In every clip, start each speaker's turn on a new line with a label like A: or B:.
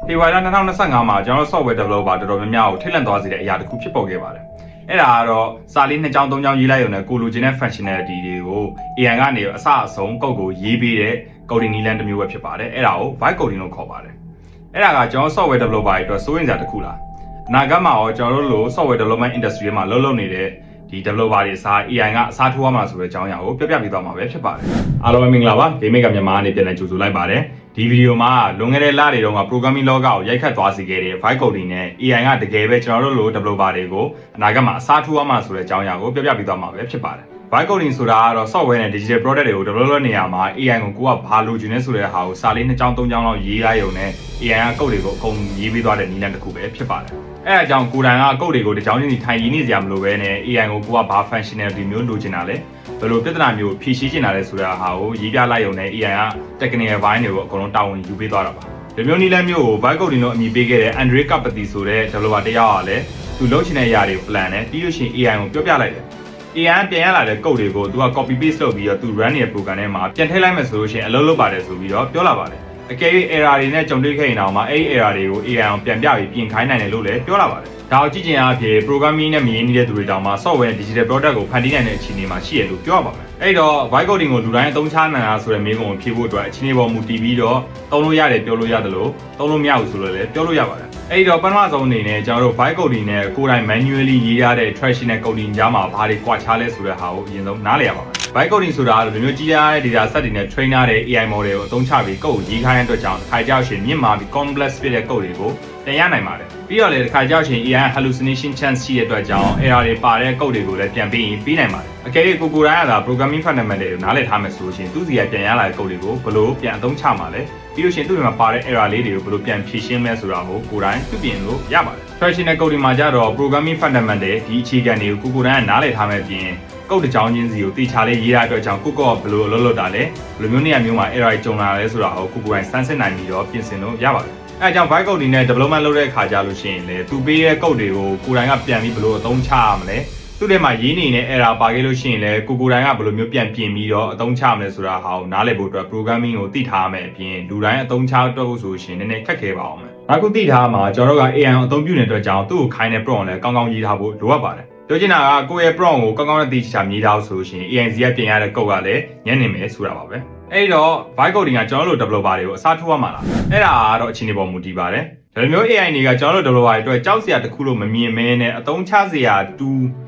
A: ဖေဖော်ဝါရီလ2025မှာကျွန်တော် software developer တော်တော်များများကိုထိတ်လန့်သွားစေတဲ့အရာတစ်ခုဖြစ်ပေါ်ခဲ့ပါတယ်။အဲ့ဒါကတော့စာလေး2ကြောင်း3ကြောင်းရေးလိုက်ရုံနဲ့ကိုလိုချင်တဲ့ functionality တွေကို AI ကနေအစအဆုံးကုတ်ကိုရေးပေးတဲ့ coding နည်းလမ်းတစ်မျိုးပဲဖြစ်ပါတယ်။အဲ့ဒါကို vibe coding လို့ခေါ်ပါတယ်။အဲ့ဒါကကျွန်တော် software developer တွေအတွက်စိုးရိမ်စရာတစ်ခုလား။အနာဂတ်မှာရောကျွန်တော်တို့လို software development industry မှာလှုပ်နေတဲ့ဒီ developer တွေစား AI ကအစားထိုးရမှာဆိုတဲ့အကြောင်းအရာကိုပြပြပေးသွားမှာပဲဖြစ်ပါတယ်။အားလုံးပဲမင်္ဂလာပါ။ Game Maker မြန်မာအနေနဲ့ပြန်လည်ကြိုဆိုလိုက်ပါတယ်။ဒီဗီဒီယိုမှာလွန်ခဲ့တဲ့လတွေတုန်းက programming လောကကိုရိုက်ခတ်သွားစေခဲ့တဲ့ vibe coding နဲ့ AI ကတကယ်ပဲကျွန်တော်တို့လို developer တွေကိုအနာဂတ်မှာအစားထိုးရမှာဆိုတဲ့အကြောင်းအရာကိုပြပြပေးသွားမှာပဲဖြစ်ပါတယ်။ vibe coding ဆိုတာကတော့ software နဲ့ digital product တွေကို develop လုပ်နေရမှာ AI ကိုကဘာလိုချင်နေဆိုတဲ့ဟာကိုစာလေး2ကြောင်း3ကြောင်းလောက်ရေးလိုက်ရုံနဲ့ AI က code တွေကိုအကုန်ရေးပေးသွားတဲ့နည်းလမ်းတစ်ခုပဲဖြစ်ပါတယ်။အဲအကြောင်းကိုယ်တိုင်က code တွေကိုတစ်ကြောင်းချင်းစီထိုင်ရေးနေစရာမလိုပဲနဲ့ AI ကိုကဘာ functionality မျိုးလိုချင်တာလဲဘယ်လိုပြဿနာမျိုးဖြေရှင်းချင်တာလဲဆိုတာဟာကိုရေးပြလိုက်ရုံနဲ့ AI က technical ဘိုင်းတွေကိုအကုန်လုံးတာဝန်ယူပေးသွားတာပါ။ဒီမျိုးနည်းလမ်းမျိုးကို vibe coding လို့အမည်ပေးခဲ့တဲ့ Andre Karpathy ဆိုတဲ့ developer တစ်ယောက်ကလည်းသူလုပ်ချင်တဲ့အရာတွေကို plan နဲ့ပြီးလို့ရှိရင် AI ကိုပြောပြလိုက်တယ်။ AI ပြန်ရလာတဲ့ code တွေကိုသူက copy paste လုပ်ပြီးတော့သူ run နေတဲ့ program ထဲမှာပြန်ထည့်လိုက်မယ်ဆိုလို့ရှိရင်အလုပ်လုပ်ပါတယ်ဆိုပြီးတော့ပြောလာပါတယ်။အကယ်၍ error တွေနဲ့ကြုံတွေ့ခဲ့ရင်တော့မှအဲ့ဒီ error တွေကို AI ကိုပြန်ပြပြီးပြင်ခိုင်းနိုင်တယ်လို့လည်းပြောလာပါတယ်။ဒါကိုကြည့်ချင်အားဖြင့် programming နဲ့မရင်းနှီးတဲ့သူတွေတောင်မှ software digital product ကိုဖန်တီးနိုင်တဲ့အခြေအနေမှာရှိရလို့ပြောရပါမယ်။အဲ့တော့ vibe coding ကိုလူတိုင်းအသုံးချနိုင်တာဆိုတဲ့မေးခွန်းကိုဖြေဖို့အတွက်အခြေအနေပေါ်မူတည်ပြီးတော့သုံးလို့ရတယ်ပြောလို့ရတယ်လို့သုံးလို့မရဘူးဆိုလို့လည်းပြောလို့ရပါတယ်။အဲ့တော့ပထမဆုံးအနေနဲ့ကျွန်တော်တို့ vibe coding နဲ့ကိုယ်တိုင် manually ရေးရတဲ့ traditional coding ကြားမှာဘာတွေကွာခြားလဲဆိုတဲ့ဟာကိုအရင်ဆုံးနားလည်ရပါမယ်။ vibe coding ဆိုတာကဒီမျိုးကြီးရတဲ့ data set တွေနဲ့ train ထားတဲ့ AI model ကိုအသုံးချပြီး code ကိုရေးခိုင်းတဲ့အတွက်ကြောင့်တစ်ခါကြောက်ရှင်မြင့်မာပြီး complex ဖြစ်တဲ့ code တွေကိုပြန်ရနိုင်ပါတယ်။ပြီးတော့လည်းတစ်ခါကြောက်ရှင် AI hallucination chance ရှိတဲ့အတွက်ကြောင့် error တွေပါတဲ့ code တွေကိုလည်းပြန်ပြီးနိုင်ပါတယ်။အကယ်၍ကိုယ်တိုင်ကသာ programming fundamental တွေကိုနားလည်ထားမယ်ဆိုလို့ရှိရင်သူစီကပြန်ရလာတဲ့ code တွေကိုဘယ်လိုပြန်အသုံးချမှာလဲပြီးလို့ရှိရင်သူ့မှာပါတဲ့ error လေးတွေကိုဘယ်လိုပြန်ဖြေရှင်းမလဲဆိုတာကိုကိုယ်တိုင်ပြုပြင်လို့ရပါတယ်။ traditional coding မှာကျတော့ programming fundamental ဒီအခြေခံတွေကိုကိုယ်တိုင်ကနားလည်ထားမယ်ပြင်ကုတ်တစ်ကြောင်းချင်းစီကိုတေချာလေးရေးရတဲ့အတွက်ကြောင့်ကိုကဘယ်လိုအလုပ်လုပ်တာလဲဘယ်လိုမျိုးနေရာမျိုးမှာ error ကြုံလာလဲဆိုတာကိုကိုယ်တိုင်စမ်းစစ်နိုင်ပြီးတော့ပြင်ဆင်လို့ရပါတယ်။အဲအကြောင်း vibe coding နဲ့ development လုပ်တဲ့အခါကျလို့ရှိရင်လေသူပေးတဲ့ code တွေကိုကိုယ်တိုင်ကပြန်ပြီးဘယ်လိုအသုံးချရမလဲသူ့ထဲမှာရေးနေတဲ့ error ပါခဲ့လို့ရှိရင်လေကိုယ်တိုင်ကဘယ်လိုမျိုးပြန်ပြင်ပြီးတော့အသုံးချမလဲဆိုတာဟာကိုနားလည်ဖို့အတွက် programming ကိုသိထားရမယ်အပြင်လူတိုင်းအသုံးချတော့ဆိုရှင်နည်းနည်းခက်ခဲပါအောင်မယ်။နောက်ခုသိထားမှာကျွန်တော်တို့က AI ကိုအသုံးပြုနေတဲ့အတွက်ကြောင့်သူ့ကိုခိုင်းတဲ့ prompt လည်းကောင်းကောင်းရေးထားဖို့လိုအပ်ပါတယ်။ပြောချင်တာကကိုယ့်ရဲ့ prompt ကိုကောင်းကောင်းနဲ့သိချာမြေးထားဆိုလို့ရှိရင် AI စီကပြင်ရတဲ့ code ကလည်းညံ့နေမယ်ဆိုတာပါပဲ။အဲ့တော့ vibe coding ကကျွန်တော်တို့ developer တွေကိုအစားထိုးရမှာလား။အဲ့ဒါကတော့အခြေအနေပေါ်မူတည်ပါတယ်။ဒါမျိုး AI တွေကကျွန်တော်တို့ developer တွေအတွက်ကြောက်စရာတစ်ခုလို့မမြင်မဲနဲ့အသုံးချစရာတူ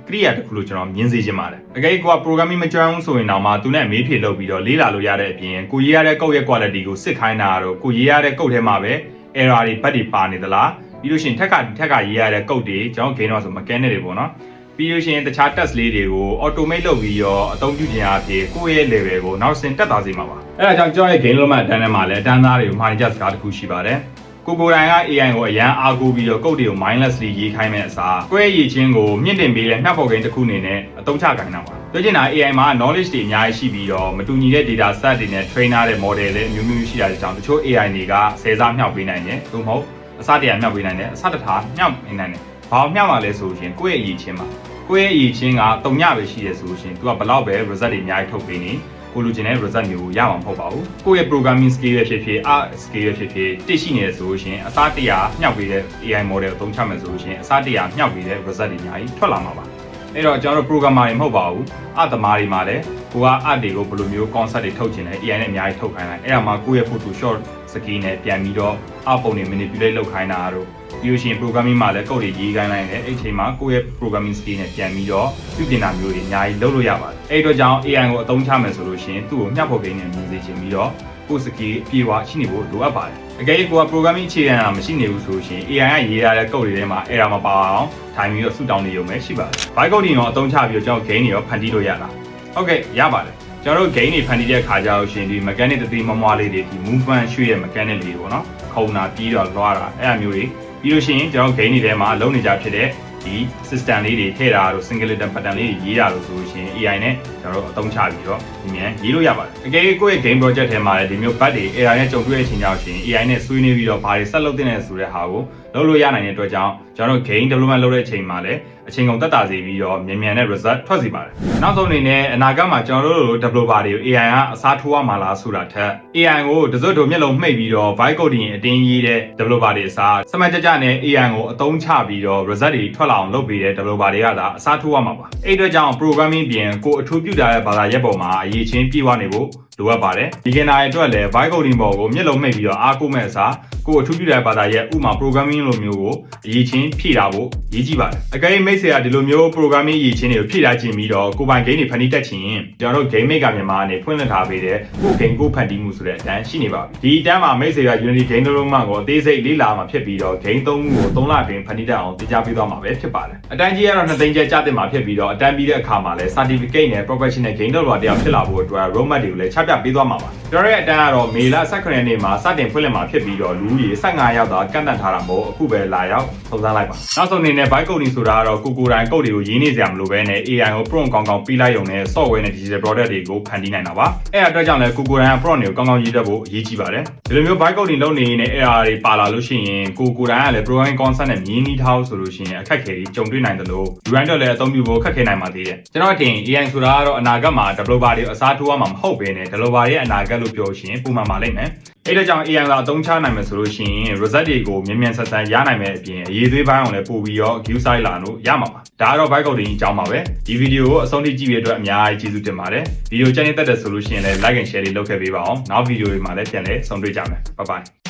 A: ကိရိယာတစ်ခုလို့ကျွန်တော်မြင်စေချင်ပါတယ်။အကယ်ကိုက programming မကျွမ်းဘူးဆိုရင်တော့မှသူနဲ့မေးဖြေလုပ်ပြီးတော့လေ့လာလို့ရတဲ့အပြင်ကိုရေးရတဲ့ code ရဲ့ quality ကိုစစ်ခိုင်းတာတော့ကိုရေးရတဲ့ code ထဲမှာပဲ error တွေ bug တွေပါနေသလားပြီးလို့ရှိရင်ထက်ကရေးရတဲ့ code တွေကျွန်တော် gain တော့ဆို mechanic တွေပေါ့နော်ပြီးလို့ရှိရင်တခြား test လေးတွေကို automate လုပ်ပြီးတော့အသုံးပြုခြင်းအပြင်ကိုယ့်ရဲ့ level ကိုနောက်ဆင်တက်သွားစေမှာပါအဲဒါကြောင့်ကျွန်တော်ရဲ့ gain လုံးမှအတန်းထဲမှာလည်းအတန်းသားတွေကိုမှားနေကြစကားတစ်ခုရှိပါတယ်ကိုတိုင်က AI ကိုအရန်အားကိုးပြီးတော့ code တွေကို mindlessly ရေးခိုင်းမဲ့အစားကွဲရည်ချင်းကိုမြင့်တင်ပေးတဲ့နှက်ပေါ်ကိန်းတစ်ခုအနေနဲ့အသုံးချခိုင်းတာပါပြောချင်တာ AI မှာ knowledge တွေအများကြီးရှိပြီးတော့မတူညီတဲ့ data set တွေနဲ့ train ထားတဲ့ model တွေအမျိုးမျိုးရှိတာကြောင့်တချို့ AI တွေကဆယ်စားမြောက်ပေးနိုင်တယ်သို့မဟုတ်အစတရမြောက်ပေးနိုင်တယ်အစတထားမြောက်ပေးနိုင်တယ်ဘာလို့မြောက်မှာလဲဆိုရင်ကိုယ့်ရဲ့အရည်ချင်းပါကိုယ့်ရဲ့အရည်ချင်းကတုံညပဲရှိရဆိုရှင် तू ကဘလောက်ပဲ result တွေအများကြီးထုတ်ပေးနေကိုလိုချင်တဲ့ result မျိုးကိုရမှာမဟုတ်ပါဘူးကိုယ့်ရဲ့ programming skill ရဲ့ဖြစ်ဖြစ် art skill ရဲ့ဖြစ်ဖြစ်သိရှိနေတယ်ဆိုလို့ရှိရင်အစားတရမြောက်ပေးတဲ့ AI model ကိုသုံးချမယ်ဆိုလို့ရှိရင်အစားတရမြောက်ပေးတဲ့ result တွေအများကြီးထွက်လာမှာပါအဲ့တော့ကျွန်တော်တို့ programmer တွေမဟုတ်ပါဘူးအသမားတွေမှာလည်းကိုက art တွေကိုဘယ်လိုမျိုး concept တွေထုတ်ချင်လဲ AI နဲ့အများကြီးထုတ်ခိုင်းလိုက်အဲ့ဒါမှကိုယ့်ရဲ့ photoshop skill နဲ့ပြန်ပြီးတော့အပုံတွေ manipulate လုပ်ခိုင်းတာတို့ပြီးလို့ရှိရင် programming မှာလည်း code တွေရေးခိုင်းလိုက်တယ်အဲ့ချိန်မှာကိုယ့်ရဲ့ programming skill နဲ့ပြန်ပြီးတော့ပြုပြင်တာမျိုးတွေအများကြီးလုပ်လို့ရပါတယ်အဲ့အတွက်ကြောင့် AI ကိုအသုံးချမယ်ဆိုလို့ရှိရင်သူ့ကိုမျှဖို့ကိန်းနဲ့မြင်စေချင်ပြီးတော့ကိုယ့် skill အပြည့်အဝရှိနေဖို့လိုအပ်ပါတယ်အကယ်၍ကိုက programming အခြေခံတာမရှိနေဘူးဆိုလို့ရှိရင် AI ကရေးရတဲ့ code တွေထဲမှာ error မပါအောင်ထိုင်ပြီးတော့ဆူတောင်းနေရုံပဲရှိပါတယ် vibe coding ကိုအသုံးချပြီးတော့ကျွန်တော် gain တွေရောဖန်တီးလို့ရတာဟုတ်ကဲ့ရပါတယ်ကျွန်တော်တို့ gain တွေဖန်တီးတဲ့အခါကျတော့ရှင်ဒီ mechanic တသေးမမွားလေးတွေဒီ movement ရွှေ့ရဲ့ mechanic လေးပေါ့နော်ခုံတာပြီးတော့လွှားတာအဲ့အမျိုးတွေပြီးလို့ရှိရင်ကျွန်တော် gain တွေထဲမှာလုံးနေကြဖြစ်တဲ့ ဒီ system လေးတွေထည့်တာတို့ singleton pattern လေးတွေရေးတာလို့ဆိုလို့ရှိရင် AI နဲ့ကျွန်တော်တို့အသုံးချပြီးတော့ဒီမြန်ရေးလို့ရပါတယ်အကယ်၍ကိုယ့်ရဲ့ game project ထဲမှာလည်းဒီမျိုး bug တွေ error နဲ့ကြုံတွေ့တဲ့အချိန်ကြောင့်ရှင် AI နဲ့ဆွေးနွေးပြီးတော့ဘာတွေဆက်လုပ်သင့်လဲဆိုတဲ့ဟာကိုလုပ်လို့ရနိုင်တဲ့အတွက်ကြောင့်ကျွန်တော်တို့ game development လုပ်တဲ့အချိန်မှာလည်းအချိန်ကုန်သက်သာစေပြီးတော့မြန်တဲ့ result ထွက်စေပါတယ်နောက်ဆုံးအနေနဲ့အနာဂတ်မှာကျွန်တော်တို့လို developer တွေကို AI ကအစားထိုးရမှာလားဆိုတာထက် AI ကိုတစွတ်တို့မျက်လုံးမှိတ်ပြီးတော့ vibe coding အတင်းရေးတဲ့ developer တွေအစားစမတ်ကြနဲ့ AI ကိုအသုံးချပြီးတော့ result တွေထွက်လာအောင်လုပ်ပေးတဲ့ developer တွေကသာအစားထိုးရမှာပါအဲ့အတွက်ကြောင့် programming ပြင်ကိုအထူးပြုထားတဲ့ဘာသာရပ်ပေါ်မှာအရေးချင်းပြည့်ဝနေဖို့လိုအပ်ပါတယ် beginner တွေအတွက်လည်း vibe coding ပေါ်ကိုမျက်လုံးမှိတ်ပြီးတော့အားကိုးမဲ့အစားကိုအထူးပြုတဲ့ဘာသာရပ်ဥမာ programming လိုမျိုးကိုအရေးချင်းဖြည့်တာဖို့ရည်ကြည့်ပါတယ်အကယ်၍မိတ်ဆွေကဒီလိုမျိုး programming အရေးချင်းတွေကိုဖြည့်ထားခြင်းပြီးတော့ကိုပိုင် game တွေဖန်တီးတတ်ခြင်းကျွန်တော်တို့ game maker မြန်မာအနေဖွင့်လှစ်ထားပေးတဲ့ကို game ကိုဖန်တီးမှုဆိုတဲ့အတန်းရှိနေပါပြီဒီအတန်းမှာမိတ်ဆွေက Unity game လုံးမှကိုအသေးစိတ်လေ့လာမှာဖြစ်ပြီးတော့ game 3ခုကို3လအတွင်းဖန်တီးတတ်အောင်သင်ကြားပေးသွားမှာပဲဖြစ်ပါတယ်အတန်းကြီးကတော့2သိန်းကျပ်ကျတင်မှာဖြစ်ပြီးတော့အတန်းပြီးတဲ့အခါမှာလည်း certificate နဲ့ professional game developer တယောက်ဖြစ်လာဖို့အတွက် roadmap တွေကိုလည်းချပြပေးသွားမှာပါကျွန်တော်ရဲ့အတန်းကတော့မေလ18ရက်နေ့မှာစတင်ဖွင့်လှစ်မှာဖြစ်ပြီးတော့လူဦးရေ15ယောက်သာကန့်သတ်ထားတာမဟုတ်အခုပဲလာရောက်စုံစမ်းလိုက်ပါနောက်ဆုံးအနေနဲ့ vibe coding ဆိုတာကတော့ကိုတိုင်းကုတ်တွေကိုရေးနေစရာမလိုဘဲနဲ့ AI ကို prompt ကောင်းကောင်းပြီးလိုက်ရုံနဲ့ software နဲ့ digital product တွေကိုဖန်တီးနိုင်တာပါအဲ့အတွက်ကြောင့်လည်းကိုတိုင်း prompt တွေကိုကောင်းကောင်းရေးတတ်ဖို့အရေးကြီးပါတယ်ဒီလိုမျိုး vibe coding လုပ်နေရင် error တွေပါလာလို့ရှိရင်ကိုတိုင်းကလည်း programming concept နဲ့မြင်းနှီးထားဆိုလို့ရှိရင်အခက်အခဲတွေကြုံတွေ့နိုင်တယ်လို့လူတိုင်းတော့လည်းအသုံးပြုဖို့ခက်ခဲနိုင်ပါသေးတယ်ကျွန်တော်အထင် AI ဆိုတာကတော့အနာဂတ်မှာ developer တွေအစားထိုးရမှာမဟုတ်ဘဲနဲ့ developer ရဲ့အနာဂတ်လို့ပြောရှင်ပုံမှန်ပါလိမ့်မယ်အဲ့ဒါကြောင့် AI ကအသုံးချနိုင်မယ်ဆိုလို့ရှိရင် result တွေကိုမြန်ဆန်ရနိုင်မယ်အပြင်အရေးသေးပိုင်းအောင်လည်းပို့ပြီးတော့ view size လာလို့ရမှာပါဒါကတော့ vibe coding အကြောင်းပါပဲဒီဗီဒီယိုကိုအဆုံးထိကြည့်ပြီးအတွက်အများကြီးကျေးဇူးတင်ပါတယ်ဗီဒီယိုကြိုက်နေတဲ့ဆိုလို့ရှိရင်လည်း like and share လေးလုပ်ခဲ့ပေးပါအောင်နောက်ဗီဒီယိုတွေမှာလည်းပြန်လည်ဆုံတွေ့ကြမယ် bye bye